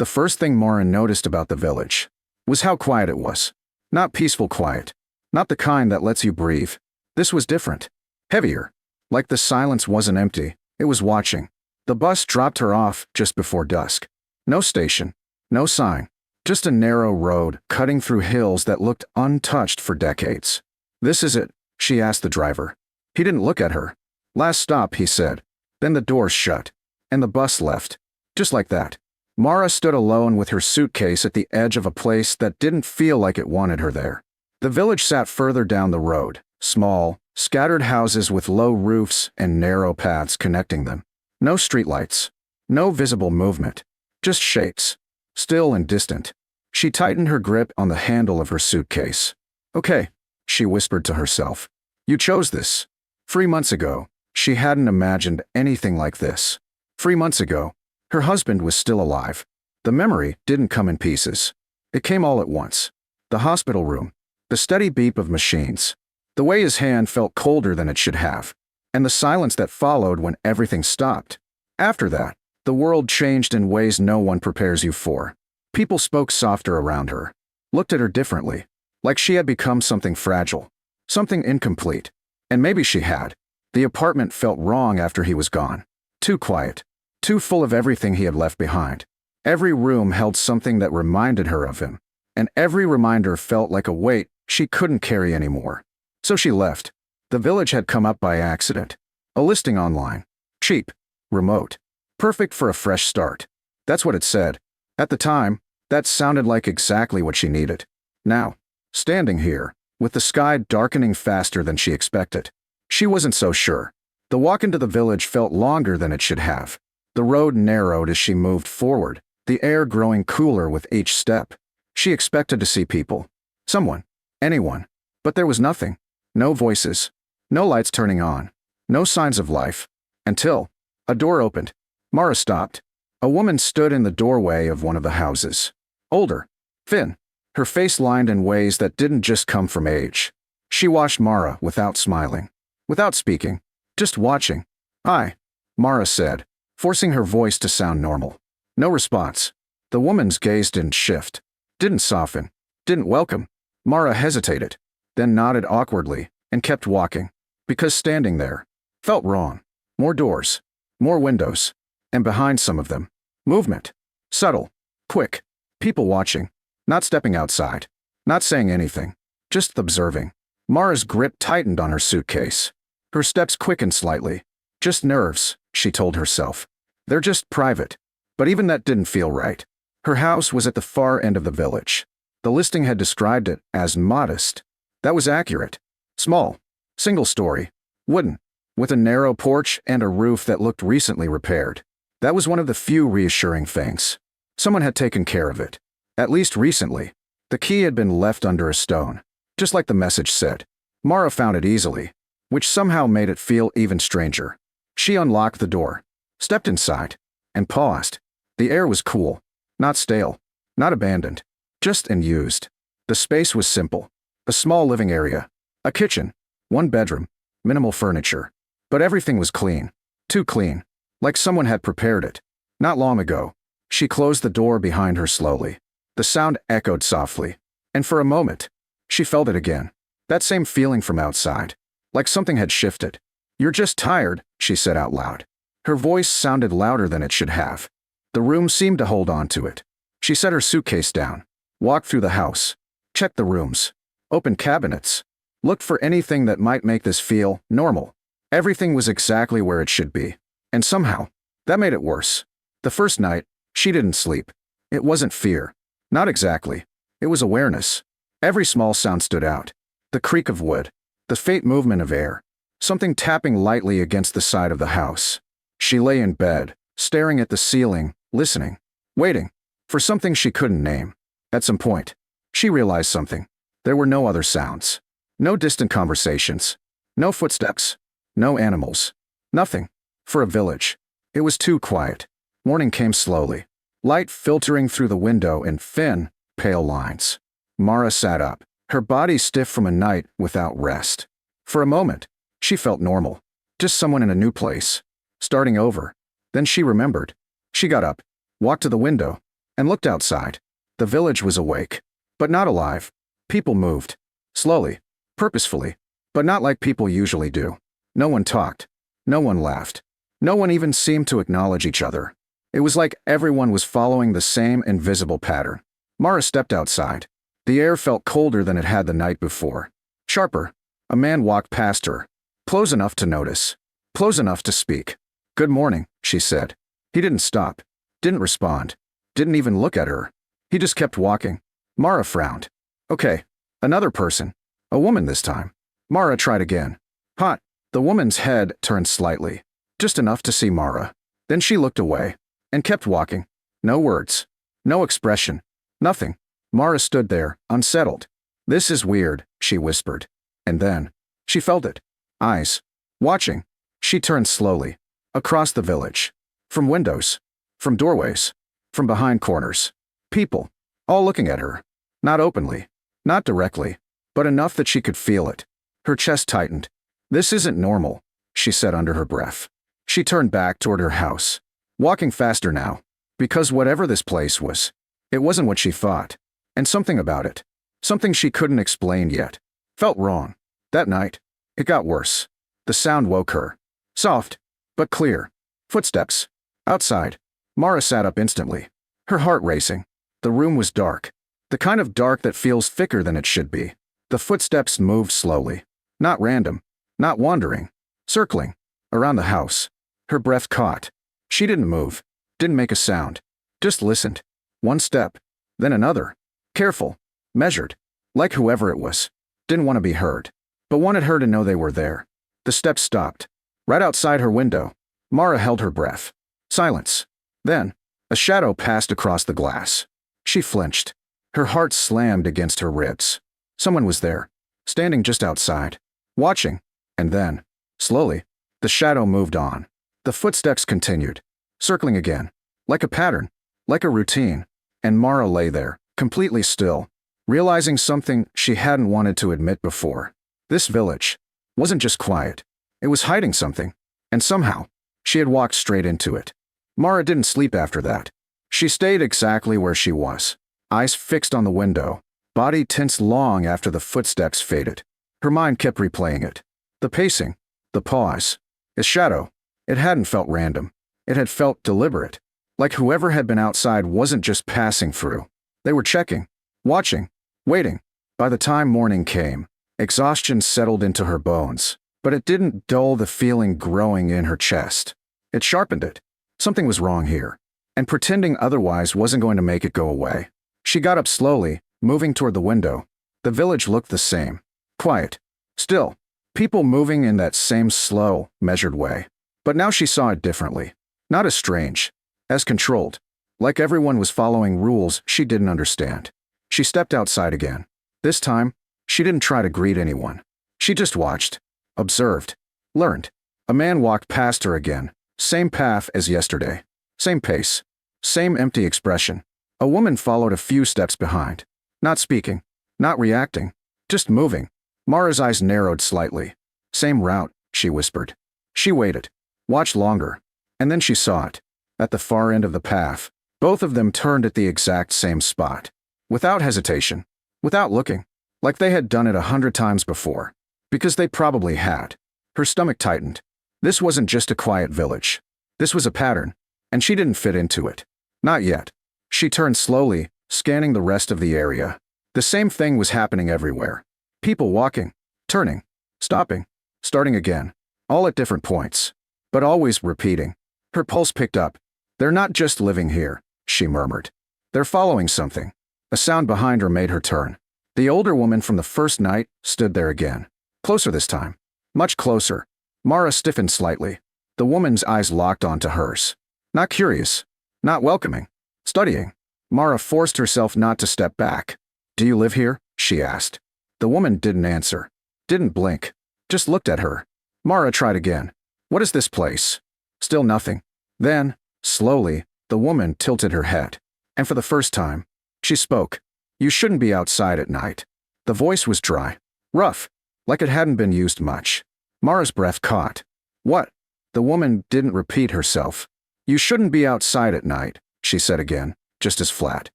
The first thing Mara noticed about the village was how quiet it was. Not peaceful quiet. Not the kind that lets you breathe. This was different. Heavier. Like the silence wasn't empty, it was watching. The bus dropped her off just before dusk. No station. No sign. Just a narrow road cutting through hills that looked untouched for decades. "This is it?" she asked the driver. He didn't look at her. "Last stop," he said. Then the doors shut. And the bus left. Just like that. Mara stood alone with her suitcase at the edge of a place that didn't feel like it wanted her there. The village sat further down the road, small, scattered houses with low roofs and narrow paths connecting them. No streetlights. No visible movement. Just shapes. Still and distant. She tightened her grip on the handle of her suitcase. "Okay," she whispered to herself. "You chose this." 3 months ago, she hadn't imagined anything like this. 3 months ago, her husband was still alive. The memory didn't come in pieces. It came all at once. The hospital room. The steady beep of machines. The way his hand felt colder than it should have. And the silence that followed when everything stopped. After that, the world changed in ways no one prepares you for. People spoke softer around her. Looked at her differently. Like she had become something fragile. Something incomplete. And maybe she had. The apartment felt wrong after he was gone. Too quiet. Too full of everything he had left behind. Every room held something that reminded her of him. And every reminder felt like a weight she couldn't carry anymore. So she left. The village had come up by accident. A listing online. Cheap. Remote. Perfect for a fresh start. That's what it said. At the time, that sounded like exactly what she needed. Now, standing here, with the sky darkening faster than she expected, she wasn't so sure. The walk into the village felt longer than it should have. The road narrowed as she moved forward, the air growing cooler with each step. She expected to see people. Someone. Anyone. But there was nothing. No voices. No lights turning on. No signs of life. Until a door opened. Mara stopped. A woman stood in the doorway of one of the houses. Older. Thin. Her face lined in ways that didn't just come from age. She watched Mara without smiling. Without speaking. Just watching. "Hi," Mara said, forcing her voice to sound normal. No response. The woman's gaze didn't shift. Didn't soften. Didn't welcome. Mara hesitated. Then nodded awkwardly and kept walking. Because standing there felt wrong. More doors. More windows. And behind some of them, movement. Subtle. Quick. People watching. Not stepping outside. Not saying anything. Just observing. Mara's grip tightened on her suitcase. Her steps quickened slightly. Just nerves, she told herself. They're just private. But even that didn't feel right. Her house was at the far end of the village. The listing had described it as modest. That was accurate. Small. Single story. Wooden. With a narrow porch and a roof that looked recently repaired. That was one of the few reassuring things. Someone had taken care of it. At least recently. The key had been left under a stone. Just like the message said. Mara found it easily. Which somehow made it feel even stranger. She unlocked the door. Stepped inside. And paused. The air was cool. Not stale. Not abandoned. Just unused. The space was simple. A small living area. A kitchen. 1 bedroom. Minimal furniture. But everything was clean. Too clean. Like someone had prepared it. Not long ago. She closed the door behind her slowly. The sound echoed softly. And for a moment, she felt it again. That same feeling from outside. Like something had shifted. "You're just tired," she said out loud. Her voice sounded louder than it should have. The room seemed to hold on to it. She set her suitcase down. Walked through the house. Checked the rooms. Opened cabinets. Looked for anything that might make this feel normal. Everything was exactly where it should be. And somehow, that made it worse. The first night, she didn't sleep. It wasn't fear. Not exactly. It was awareness. Every small sound stood out. The creak of wood. The faint movement of air. Something tapping lightly against the side of the house. She lay in bed, staring at the ceiling, listening. Waiting. For something she couldn't name. At some point, she realized something. There were no other sounds. No distant conversations. No footsteps. No animals. Nothing. For a village. It was too quiet. Morning came slowly. Light filtering through the window in thin, pale lines. Mara sat up, her body stiff from a night without rest. For a moment, she felt normal. Just someone in a new place. Starting over. Then she remembered. She got up, walked to the window, and looked outside. The village was awake, but not alive. People moved. Slowly. Purposefully. But not like people usually do. No one talked. No one laughed. No one even seemed to acknowledge each other. It was like everyone was following the same invisible pattern. Mara stepped outside. The air felt colder than it had the night before. Sharper. A man walked past her. Close enough to notice. Close enough to speak. "Good morning," she said. He didn't stop. Didn't respond. Didn't even look at her. He just kept walking. Mara frowned. Okay. Another person. A woman this time. Mara tried again. Hot. The woman's head turned slightly. Just enough to see Mara. Then she looked away. And kept walking. No words. No expression. Nothing. Mara stood there, unsettled. "This is weird," she whispered. And then, she felt it. Eyes. Watching. She turned slowly. Across the village. From windows. From doorways. From behind corners. People. All looking at her. Not openly. Not directly. But enough that she could feel it. Her chest tightened. "This isn't normal," she said under her breath. She turned back toward her house. Walking faster now. Because whatever this place was, it wasn't what she thought. And something about it. Something she couldn't explain yet. Felt wrong. That night, it got worse. The sound woke her. Soft, but clear. Footsteps. Outside. Mara sat up instantly. Her heart racing. The room was dark. The kind of dark that feels thicker than it should be. The footsteps moved slowly. Not random. Not wandering. Circling. Around the house. Her breath caught. She didn't move. Didn't make a sound. Just listened. One step. Then another. Careful. Measured. Like whoever it was. Didn't want to be heard. But wanted her to know they were there. The steps stopped. Right outside her window. Mara held her breath. Silence. Then, a shadow passed across the glass. She flinched. Her heart slammed against her ribs. Someone was there. Standing just outside. Watching. And then, slowly, the shadow moved on. The footsteps continued. Circling again. Like a pattern. Like a routine. And Mara lay there, completely still, realizing something she hadn't wanted to admit before. This village wasn't just quiet. It was hiding something. And somehow, she had walked straight into it. Mara didn't sleep after that. She stayed exactly where she was. Eyes fixed on the window. Body tense long after the footsteps faded. Her mind kept replaying it. The pacing. The pause. Its shadow. It hadn't felt random. It had felt deliberate. Like whoever had been outside wasn't just passing through. They were checking. Watching. Waiting. By the time morning came, exhaustion settled into her bones. But it didn't dull the feeling growing in her chest. It sharpened it. Something was wrong here. And pretending otherwise wasn't going to make it go away. She got up slowly, moving toward the window. The village looked the same. Quiet. Still. People moving in that same slow, measured way. But now she saw it differently. Not as strange. As controlled. Like everyone was following rules she didn't understand. She stepped outside again. This time, she didn't try to greet anyone. She just watched. Observed. Learned. A man walked past her again. Same path as yesterday. Same pace. Same empty expression. A woman followed a few steps behind. Not speaking. Not reacting. Just moving. Mara's eyes narrowed slightly. Same route, she whispered. She waited. Watched longer. And then she saw it. At the far end of the path, both of them turned at the exact same spot. Without hesitation. Without looking. Like they had done it 100 times before. Because they probably had. Her stomach tightened. This wasn't just a quiet village. This was a pattern. And she didn't fit into it. Not yet. She turned slowly, scanning the rest of the area. The same thing was happening everywhere. People walking. Turning. Stopping. Starting again. All at different points. But always repeating. Her pulse picked up. They're not just living here, she murmured. They're following something. A sound behind her made her turn. The older woman from the first night stood there again. Closer this time. Much closer. Mara stiffened slightly. The woman's eyes locked onto hers. Not curious. Not welcoming. Studying. Mara forced herself not to step back. "Do you live here?" she asked. The woman didn't answer. Didn't blink. Just looked at her. Mara tried again. "What is this place?" Still nothing. Then, slowly, the woman tilted her head. And for the first time, she spoke. "You shouldn't be outside at night." The voice was dry. Rough. Like it hadn't been used much. Mara's breath caught. "What?" The woman didn't repeat herself. "You shouldn't be outside at night," she said again. just as flat.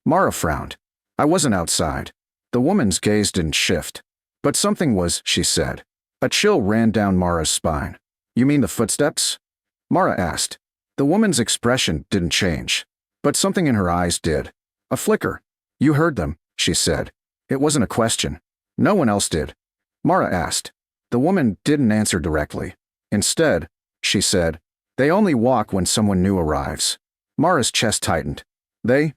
Mara frowned. I wasn't outside. The woman's gaze didn't shift. But something was, she said. A chill ran down Mara's spine. You mean the footsteps? Mara asked. The woman's expression didn't change. But something in her eyes did. A flicker. You heard them, she said. It wasn't a question. No one else did. Mara asked. The woman didn't answer directly. Instead, she said, they only walk when someone new arrives. Mara's chest tightened. They?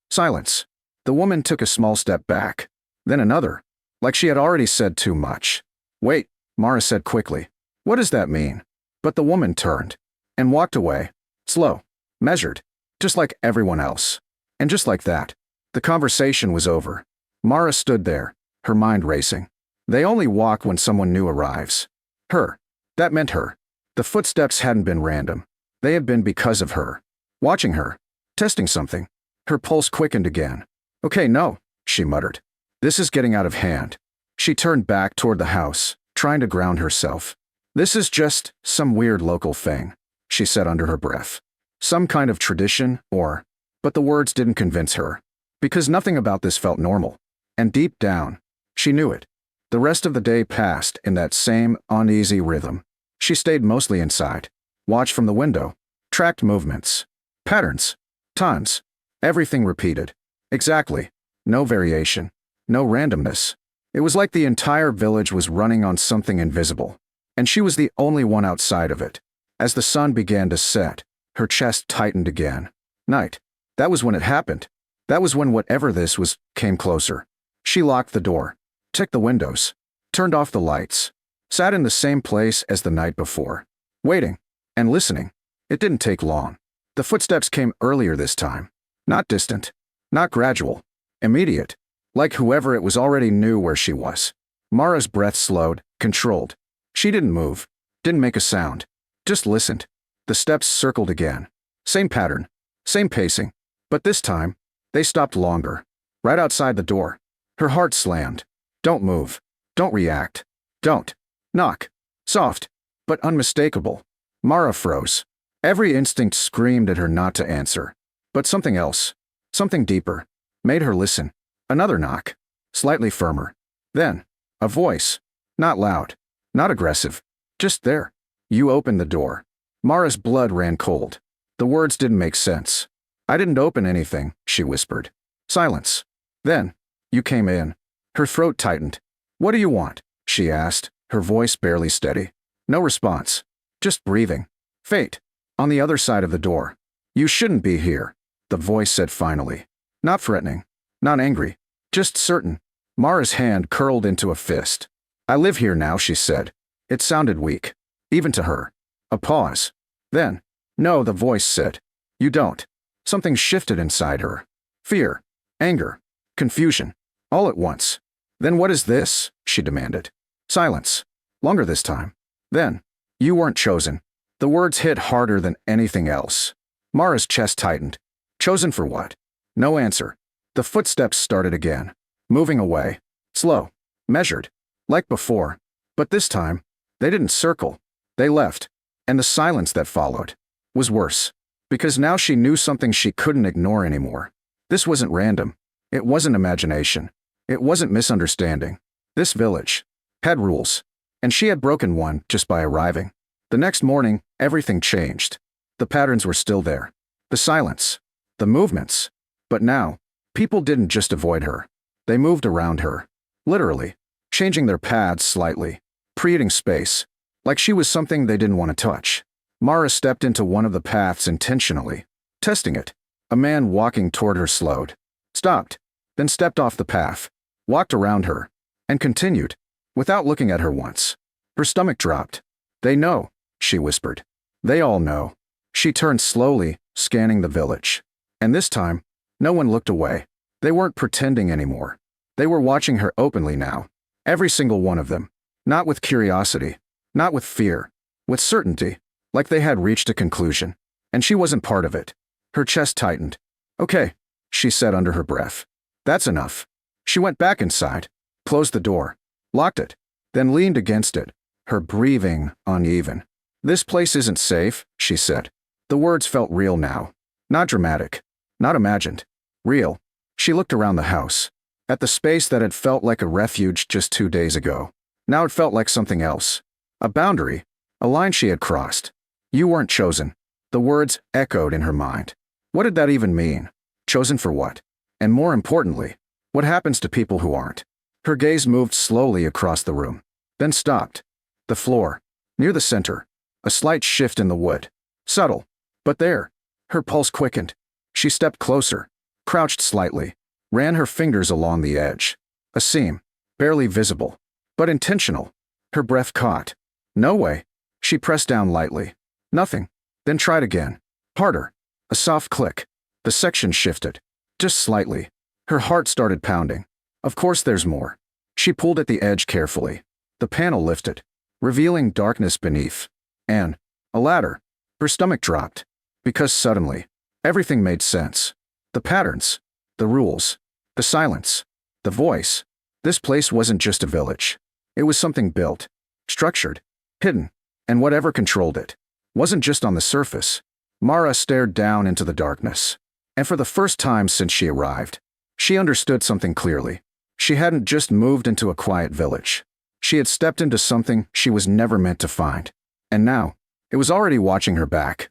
Silence. The woman took a small step back. Then another. Like she had already said too much. Wait, Mara said quickly. What does that mean? But the woman turned. And walked away. Slow. Measured. Just like everyone else. And just like that, the conversation was over. Mara stood there, her mind racing. They only walk when someone new arrives. Her. That meant her. The footsteps hadn't been random. They had been because of her. Watching her. Testing something. Her pulse quickened again. Okay, no, she muttered. This is getting out of hand. She turned back toward the house, trying to ground herself. This is just some weird local thing, she said under her breath. Some kind of tradition, or... But the words didn't convince her. Because nothing about this felt normal. And deep down, she knew it. The rest of the day passed in that same uneasy rhythm. She stayed mostly inside. Watched from the window. Tracked movements. Patterns. Tons. Everything repeated. Exactly. No variation. No randomness. It was like the entire village was running on something invisible. And she was the only one outside of it. As the sun began to set, her chest tightened again. Night. That was when it happened. That was when whatever this was came closer. She locked the door. Checked the windows. Turned off the lights. Sat in the same place as the night before. Waiting. And listening. It didn't take long. The footsteps came earlier this time. Not distant. Not gradual. Immediate. Like whoever it was already knew where she was. Mara's breath slowed, controlled. She didn't move. Didn't make a sound. Just listened. The steps circled again. Same pattern. Same pacing. But this time, they stopped longer. Right outside the door. Her heart slammed. Don't move. Don't react. Don't. Knock. Soft. But unmistakable. Mara froze. Every instinct screamed at her not to answer. But something else. Something deeper. Made her listen. Another knock. Slightly firmer. Then, a voice. Not loud. Not aggressive. Just there. You opened the door. Mara's blood ran cold. The words didn't make sense. I didn't open anything, she whispered. Silence. Then, you came in. Her throat tightened. What do you want? She asked, her voice barely steady. No response. Just breathing. Fate. On the other side of the door. You shouldn't be here, the voice said finally. Not threatening. Not angry. Just certain. Mara's hand curled into a fist. I live here now, she said. It sounded weak. Even to her. A pause. Then, no, the voice said. You don't. Something shifted inside her. Fear. Anger. Confusion. All at once. Then what is this? She demanded. Silence. Longer this time. Then, you weren't chosen. The words hit harder than anything else. Mara's chest tightened. Chosen for what? No answer. The footsteps started again. Moving away. Slow. Measured. Like before. But this time, they didn't circle. They left. And the silence that followed was worse. Because now she knew something she couldn't ignore anymore. This wasn't random. It wasn't imagination. It wasn't misunderstanding. This village had rules. And she had broken one just by arriving. The next morning, everything changed. The patterns were still there. The silence. The movements. But now, people didn't just avoid her. They moved around her. Literally. Changing their paths slightly. Creating space. Like she was something they didn't want to touch. Mara stepped into one of the paths intentionally. Testing it. A man walking toward her slowed. Stopped. Then stepped off the path. Walked around her. And continued. Without looking at her once. Her stomach dropped. They know, she whispered. They all know. She turned slowly, scanning the village. And this time, no one looked away. They weren't pretending anymore. They were watching her openly now. Every single one of them. Not with curiosity. Not with fear. With certainty. Like they had reached a conclusion. And she wasn't part of it. Her chest tightened. Okay, she said under her breath. That's enough. She went back inside. Closed the door. Locked it. Then leaned against it. Her breathing uneven. This place isn't safe, she said. The words felt real now. Not dramatic. Not imagined. Real. She looked around the house. At the space that had felt like a refuge just 2 days ago. Now it felt like something else. A boundary. A line she had crossed. You weren't chosen. The words echoed in her mind. What did that even mean? Chosen for what? And more importantly, what happens to people who aren't? Her gaze moved slowly across the room, then stopped. The floor. Near the center. A slight shift in the wood. Subtle. But there. Her pulse quickened. She stepped closer, crouched slightly, ran her fingers along the edge. A seam. Barely visible. But intentional. Her breath caught. No way. She pressed down lightly. Nothing. Then tried again. Harder. A soft click. The section shifted. Just slightly. Her heart started pounding. Of course there's more. She pulled at the edge carefully. The panel lifted, revealing darkness beneath. And a ladder. Her stomach dropped. Because suddenly, everything made sense. The patterns. The rules. The silence. The voice. This place wasn't just a village. It was something built. Structured. Hidden. And whatever controlled it wasn't just on the surface. Mara stared down into the darkness. And for the first time since she arrived, she understood something clearly. She hadn't just moved into a quiet village. She had stepped into something she was never meant to find. And now, it was already watching her back.